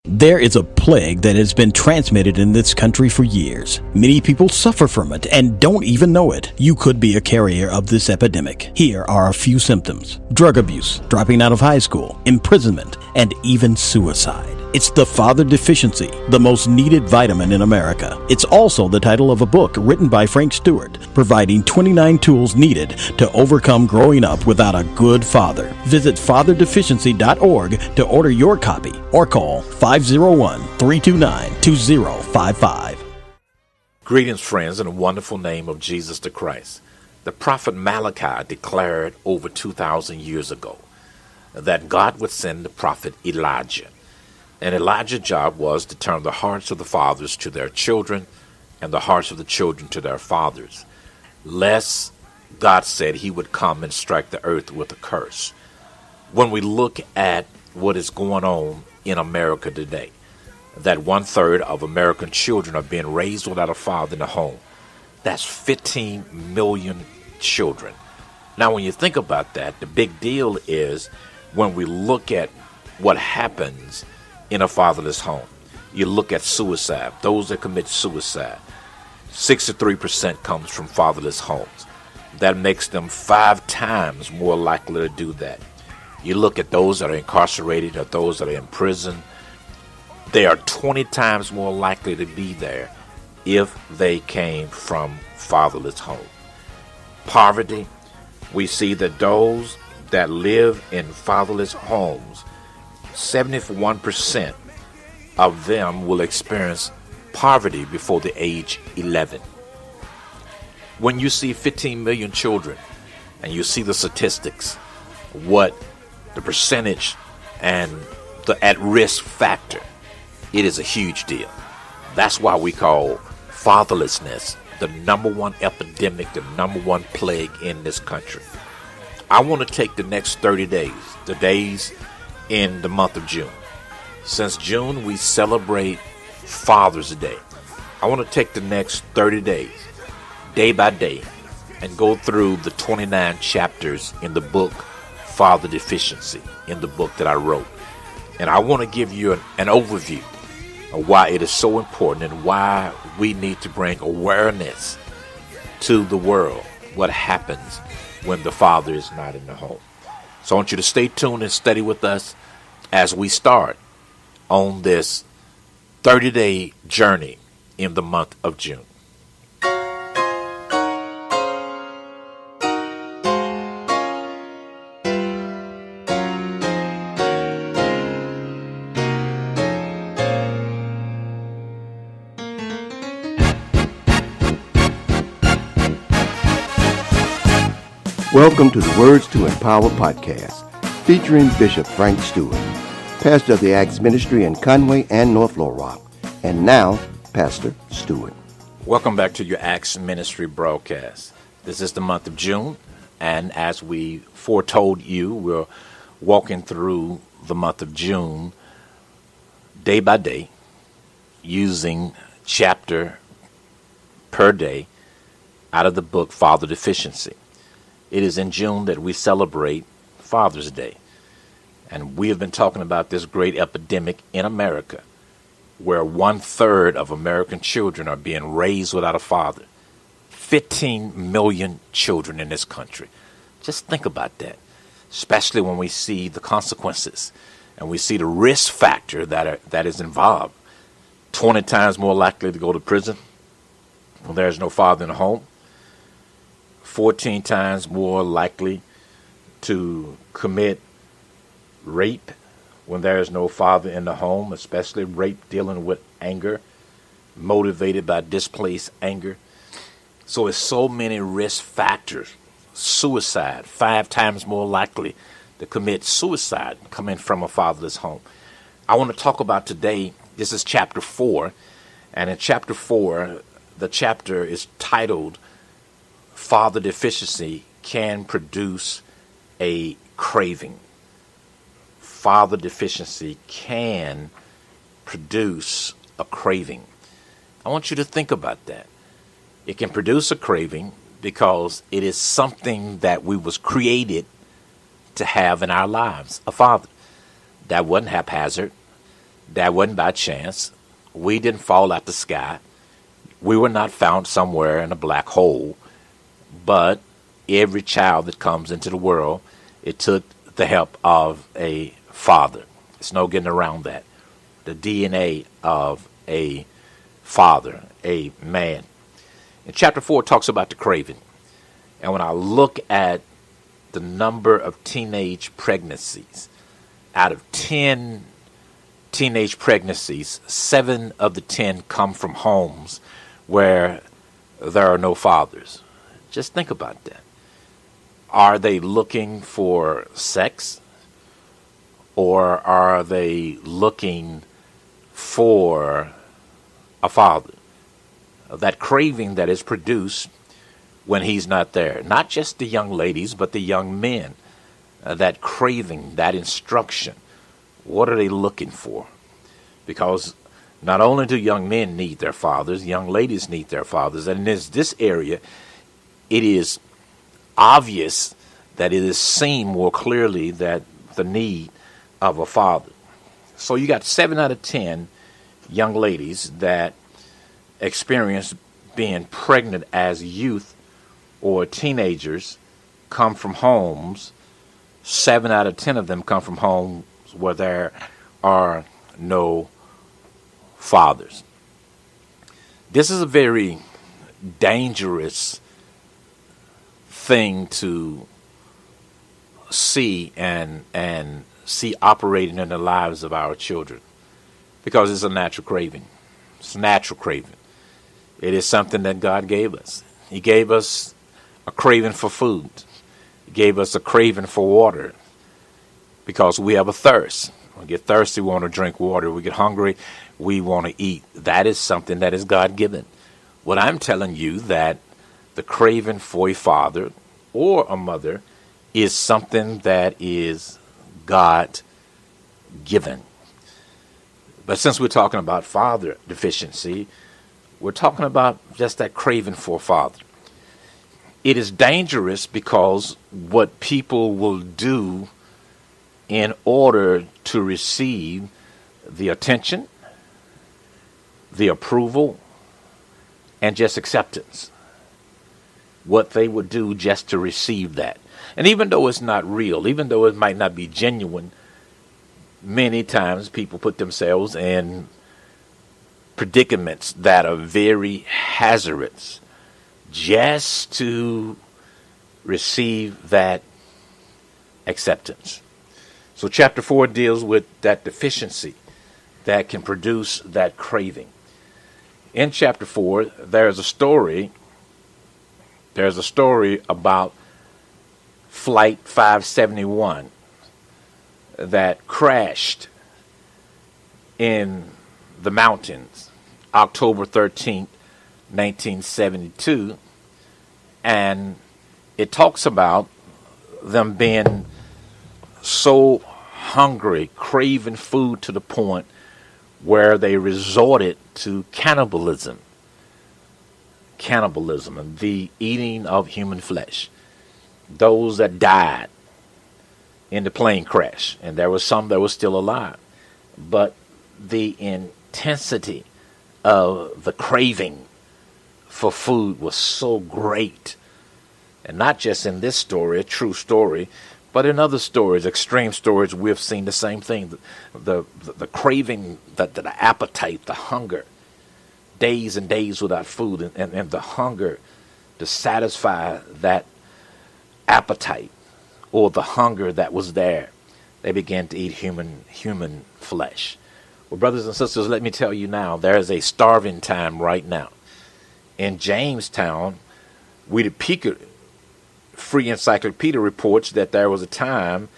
There is a plague that has been transmitted in this country for years. Many people suffer from it and don't even know it. You could be a carrier of this epidemic. Here are a few symptoms: drug abuse, dropping out of high school, imprisonment, and even suicide. It's the Father Deficiency, the most needed vitamin in America. It's also the title of a book written by Frank Stewart, providing 29 tools needed to overcome growing up without a good father. Visit fatherdeficiency.org to order your copy or call 501-329-2055. Greetings, friends, in the wonderful name of Jesus the Christ. The prophet Malachi declared over 2,000 years ago that God would send the prophet Elijah. And Elijah's job was to turn the hearts of the fathers to their children and the hearts of the children to their fathers, lest God said he would come and strike the earth with a curse. When we look at what is going on in America today, that 1/3 of American children are being raised without a father in the home. That's 15 million children. Now, when you think about that, the big deal is when we look at what happens in a fatherless home. You look at suicide. Those that commit suicide, 63% comes from fatherless homes. That makes them 5 times more likely to do that. You look at those that are incarcerated or those that are in prison, they are 20 times more likely to be there if they came from fatherless home. Poverty, we see that those that live in fatherless homes, 71% of them will experience poverty before the age 11. When you see 15 million children and you see the statistics, what the percentage and the at-risk factor, it is a huge deal. That's why we call fatherlessness the number one epidemic, the number one plague in this country. I want to take the next 30 days, the days in the month of June. Since June, we celebrate Father's Day. I want to take the next 30 days, day by day, and go through the 29 chapters in the book Father Deficiency, in the book that I wrote. And I want to give you an overview of why it is so important and why we need to bring awareness to the world, what happens when the father is not in the home. So I want you to stay tuned and study with us as we start on this 30-day journey in the month of June. Welcome to the Words to Empower podcast, featuring Bishop Frank Stewart, pastor of the Acts Ministry in Conway and North Little Rock, and now Pastor Stewart. Welcome back to your Acts Ministry broadcast. This is the month of June, and as we foretold you, we're walking through the month of June day by day, using chapter per day out of the book Father Deficiency. It is in June that we celebrate Father's Day. And we have been talking about this great epidemic in America, where 1/3 of American children are being raised without a father. 15 million children in this country. Just think about that, especially when we see the consequences and we see the risk factor that is involved. 20 times more likely to go to prison when there's no father in the home. 14 times more likely to commit rape when there is no father in the home, especially rape dealing with anger, motivated by displaced anger. So it's so many risk factors. Suicide, 5 times more likely to commit suicide coming from a fatherless home. I want to talk about today, this is chapter 4, and in chapter 4, the chapter is titled Father Deficiency Can Produce a Craving. Father Deficiency can produce a craving. I want you to think about that. It can produce a craving because it is something that we was created to have in our lives, a father. That wasn't haphazard. That wasn't by chance. We didn't fall out the sky. We were not found somewhere in a black hole. But every child that comes into the world, it took the help of a father. There's no getting around that. The DNA of a father, a man. And chapter 4 talks about the craving. And when I look at the number of teenage pregnancies, out of 10 teenage pregnancies, 7 of the 10 come from homes where there are no fathers. Just think about that. Are they looking for sex? Or are they looking for a father? That craving that is produced when he's not there. Not just the young ladies, but the young men. That craving, that instruction. What are they looking for? Because not only do young men need their fathers, young ladies need their fathers. And in this area, it is obvious that it is seen more clearly that the need of a father. So you got 7 out of 10 young ladies that experience being pregnant as youth or teenagers come from homes. 7 out of 10 of them come from homes where there are no fathers. This is a very dangerous thing to see and see operating in the lives of our children, because it's a natural craving. It's a natural craving. It is something that God gave us. He gave us a craving for food. He gave us a craving for water, because we have a thirst. We get thirsty, we want to drink water. We get hungry, we want to eat. That is something that is God-given. What I'm telling you, that the craving for a father or a mother is something that is God-given. But since we're talking about father deficiency, we're talking about just that craving for a father. It is dangerous because what people will do in order to receive the attention, the approval, and just acceptance. What they would do just to receive that. And even though it's not real, even though it might not be genuine, many times people put themselves in predicaments that are very hazardous just to receive that acceptance. So chapter 4 deals with that deficiency that can produce that craving. In chapter 4, there's a story about Flight 571 that crashed in the mountains October 13th, 1972. And it talks about them being so hungry, craving food to the point where they resorted to cannibalism and the eating of human flesh. Those that died in the plane crash, and there was some that were still alive, but the intensity of the craving for food was so great. And not just in this story, a true story, but in other stories, extreme stories, we've seen the same thing. The craving, the appetite, the hunger, days and days without food, and the hunger to satisfy that appetite or the hunger that was there. They began to eat human flesh. Well, brothers and sisters, let me tell you now, there is a starving time right now. In Jamestown, Free Encyclopedia reports that there was a time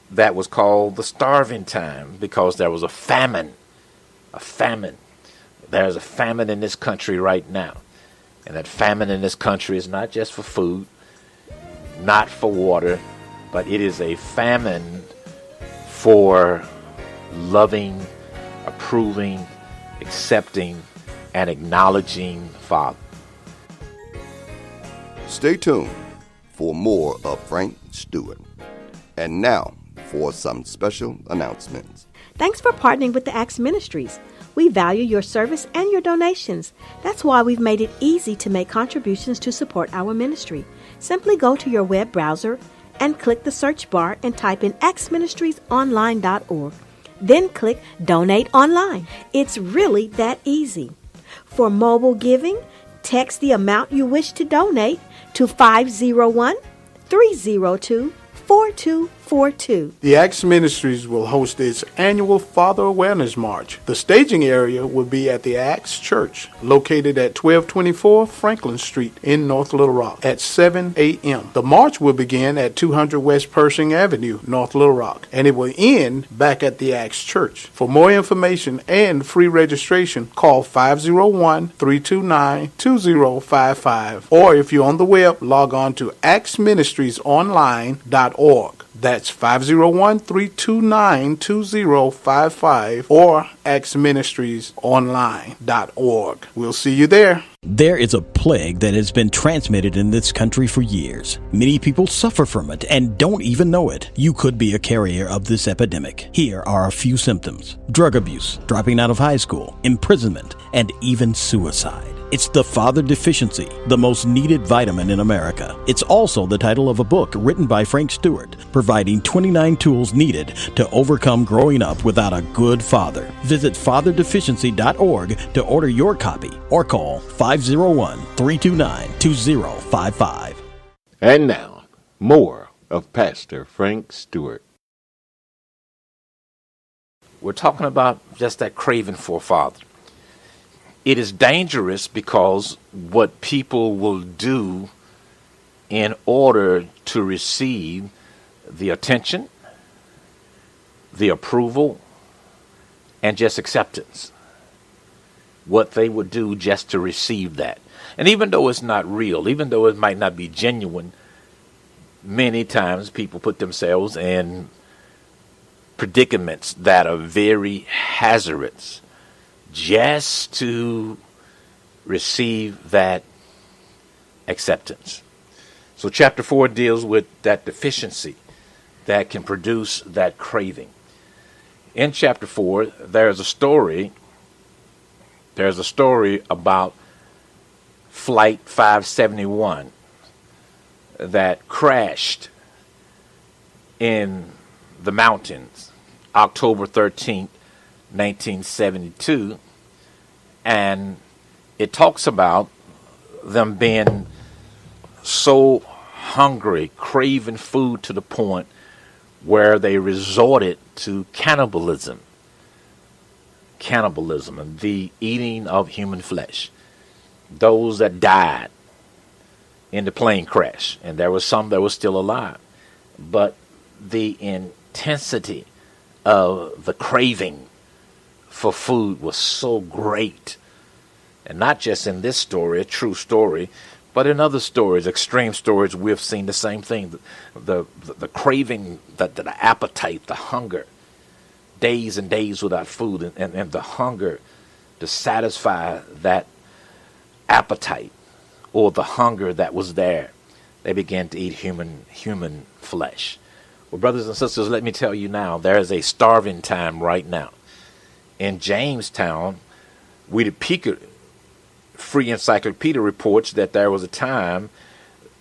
that was called the starving time because there was a famine. There's a famine in this country right now. And that famine in this country is not just for food, not for water, but it is a famine for loving, approving, accepting, and acknowledging Father. Stay tuned for more of Frank Stewart. And now for some special announcements. Thanks for partnering with the Acts Ministries. We value your service and your donations. That's why we've made it easy to make contributions to support our ministry. Simply go to your web browser and click the search bar and type in actsministriesonline.org. Then click Donate Online. It's really that easy. For mobile giving, text the amount you wish to donate to 501-302-4242. The Acts Ministries will host its annual Father Awareness March. The staging area will be at the Acts Church, located at 1224 Franklin Street in North Little Rock at 7 a.m. The march will begin at 200 West Pershing Avenue, North Little Rock, and it will end back at the Acts Church. For more information and free registration, call 501-329-2055, or if you're on the web, log on to actsministriesonline.org. That's 501-329-2055 or actsministriesonline.org. We'll see you there. There is a plague that has been transmitted in this country for years. Many people suffer from it and don't even know it. You could be a carrier of this epidemic. Here are a few symptoms: drug abuse, dropping out of high school, imprisonment, and even suicide. It's the Father Deficiency, the most needed vitamin in America. It's also the title of a book written by Frank Stewart, providing 29 tools needed to overcome growing up without a good father. Visit fatherdeficiency.org to order your copy or call 501-329-2055. And now, more of Pastor Frank Stewart. We're talking about just that craving for a father. It is dangerous because what people will do in order to receive the attention, the approval, and just acceptance. What they would do just to receive that. And even though it's not real, even though it might not be genuine, many times people put themselves in predicaments that are very hazardous just to receive that acceptance. So chapter 4 deals with that deficiency that can produce that craving. In chapter 4, there's a story about Flight 571 that crashed in the mountains October 13th, 1972, and it talks about them being so hungry, craving food to the point where they resorted to cannibalism and the eating of human flesh. Those that died in the plane crash, and there was some that were still alive, but the intensity of the craving for food was so great. And not just in this story, a true story, but in other stories, extreme stories, we've seen the same thing. The craving, the appetite, the hunger, days and days without food, and the hunger to satisfy that appetite or the hunger that was there. They began to eat human flesh. Well, brothers and sisters, let me tell you now, there is a starving time right now. In Jamestown, Wikipedia Free Encyclopedia reports that there was a time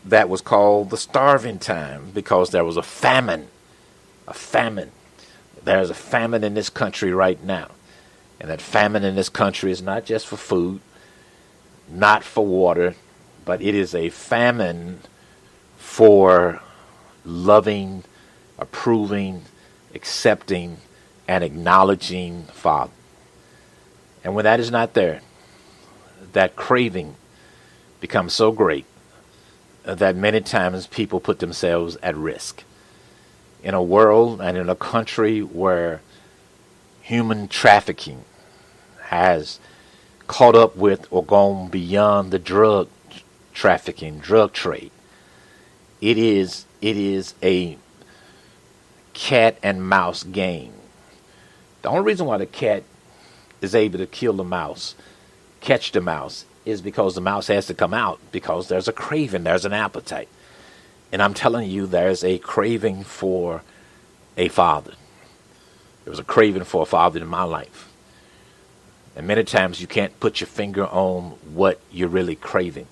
that was called the starving time because there was a famine. There's a famine in this country right now. And that famine in this country is not just for food, not for water, but it is a famine for loving, approving, accepting, and acknowledging Father. And when that is not there, that craving becomes so great that many times people put themselves at risk. In a world and in a country where human trafficking has caught up with or gone beyond the drug trafficking, drug trade, it is a cat and mouse game. The only reason why the cat is able to kill the mouse, catch the mouse, is because the mouse has to come out because there's a craving, there's an appetite. And I'm telling you, there's a craving for a father. There was a craving for a father in my life. And many times you can't put your finger on what you're really craving.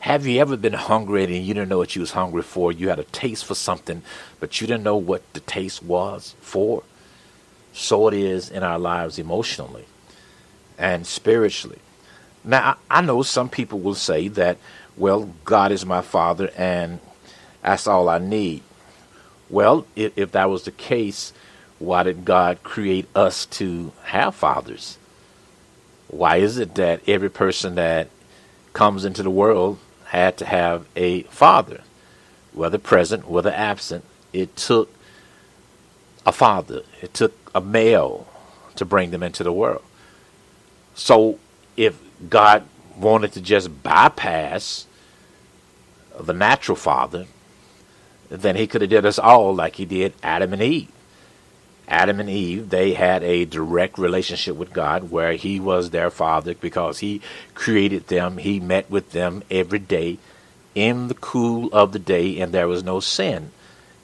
Have you ever been hungry and you didn't know what you was hungry for? You had a taste for something, but you didn't know what the taste was for? So it is in our lives emotionally and spiritually. Now, I know some people will say that, well, God is my father and that's all I need. Well, if that was the case, why did God create us to have fathers? Why is it that every person that comes into the world had to have a father? Whether present, whether absent, it took a father. It took a male to bring them into the world. So if God wanted to just bypass the natural father, then he could have did us all like he did Adam and Eve. Adam and Eve, they had a direct relationship with God where he was their father because he created them. He met with them every day in the cool of the day, and there was no sin.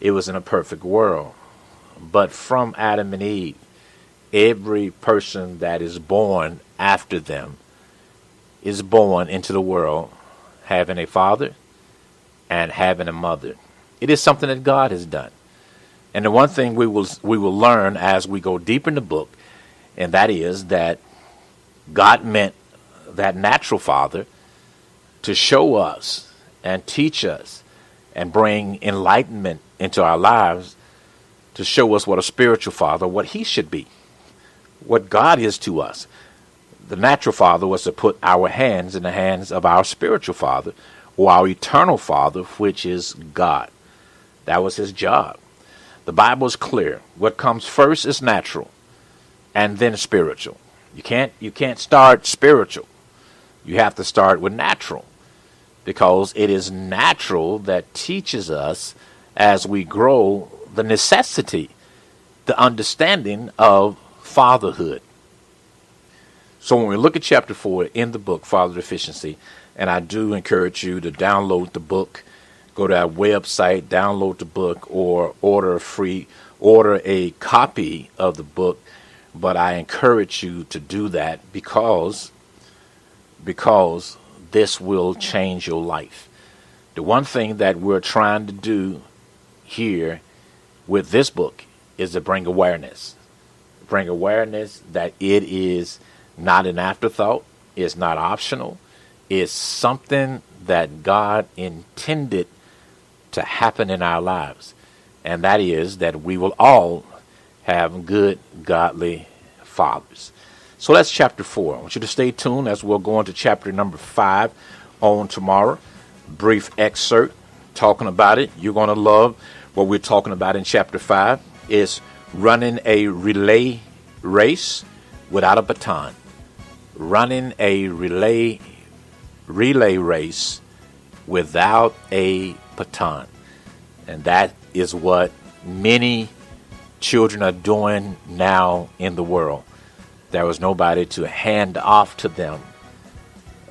It was in a perfect world. But from Adam and Eve, every person that is born after them is born into the world having a father and having a mother. It is something that God has done. And the one thing we will learn as we go deeper in the book, and that is that God meant that natural father to show us and teach us and bring enlightenment into our lives, to show us what a spiritual father, what he should be, what God is to us. The natural father was to put our hands in the hands of our spiritual father, or our eternal father, which is God. That was his job. The Bible is clear. What comes first is natural and then spiritual. You can't start spiritual. You have to start with natural, because it is natural that teaches us as we grow the necessity, the understanding of fatherhood. So when we look at chapter 4 in the book, Father Deficiency, and I do encourage you to download the book, go to our website, download the book, or order a copy of the book. But I encourage you to do that because this will change your life. The one thing that we're trying to do here with this book is to bring awareness that it is not an afterthought, it's not optional, it's something that God intended to happen in our lives. And that is that we will all have good, godly fathers. So that's chapter 4. I want you to stay tuned as we'll go into chapter number 5 on tomorrow. Brief excerpt talking about it. You're going to love what we're talking about in chapter 5. Is running a relay race without a baton. Running a relay race without a baton. And that is what many children are doing now in the world. There was nobody to hand off to them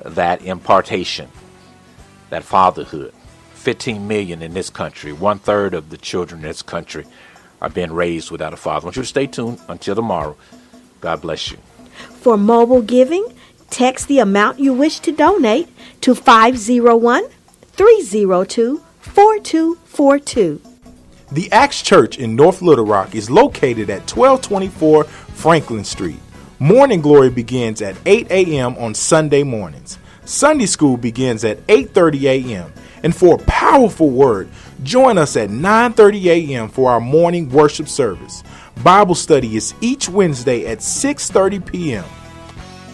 that impartation, that fatherhood. 15 million in this country, 1/3 of the children in this country are being raised without a father. I want you to stay tuned until tomorrow. God bless you. For mobile giving, text the amount you wish to donate to 501-302-4242. The Acts Church in North Little Rock is located at 1224 Franklin Street. Morning Glory begins at 8 a.m. on Sunday mornings. Sunday school begins at 8:30 a.m. And for a powerful word, join us at 9:30 a.m. for our morning worship service. Bible study is each Wednesday at 6:30 p.m.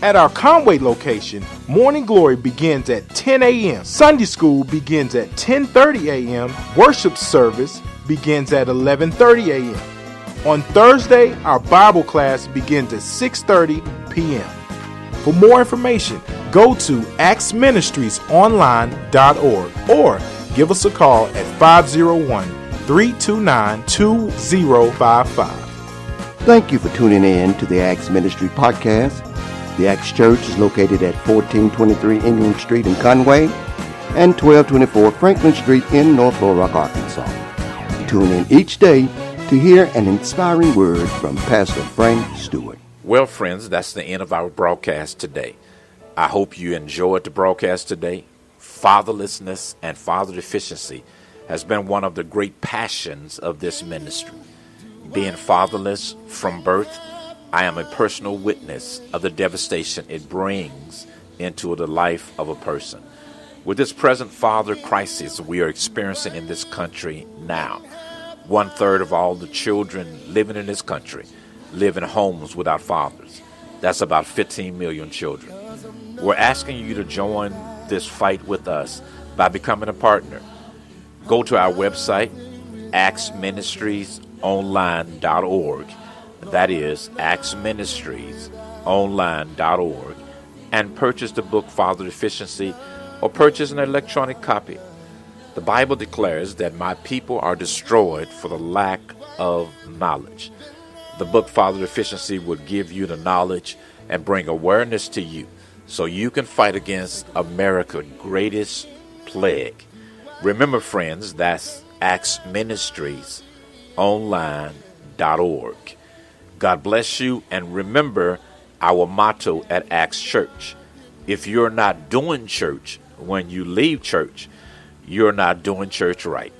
At our Conway location, Morning Glory begins at 10 a.m. Sunday school begins at 10:30 a.m. Worship service begins at 11:30 a.m. On Thursday, our Bible class begins at 6:30 p.m. For more information, go to actsministriesonline.org or give us a call at 501-329-2055. Thank you for tuning in to the Acts Ministry Podcast. The Acts Church is located at 1423 England Street in Conway and 1224 Franklin Street in North Little Rock, Arkansas. Tune in each day to hear an inspiring word from Pastor Frank Stewart. Well, friends, that's the end of our broadcast today. I hope you enjoyed the broadcast today. Fatherlessness and father deficiency has been one of the great passions of this ministry. Being fatherless from birth, I am a personal witness of the devastation it brings into the life of a person. With this present father crisis we are experiencing in this country now, 1/3 of all the children living in this country live in homes without fathers. That's about 15 million children. We're asking you to join this fight with us by becoming a partner. Go to our website, actsministriesonline.org. That is actsministriesonline.org, and purchase the book Father Deficiency, or purchase an electronic copy. The Bible declares that my people are destroyed for the lack of knowledge. The book Father Deficiency would give you the knowledge and bring awareness to you so you can fight against America's greatest plague. Remember, friends, that's actsministriesonline.org. God bless you, and remember our motto at Acts Church. If you're not doing church when you leave church, you're not doing church right.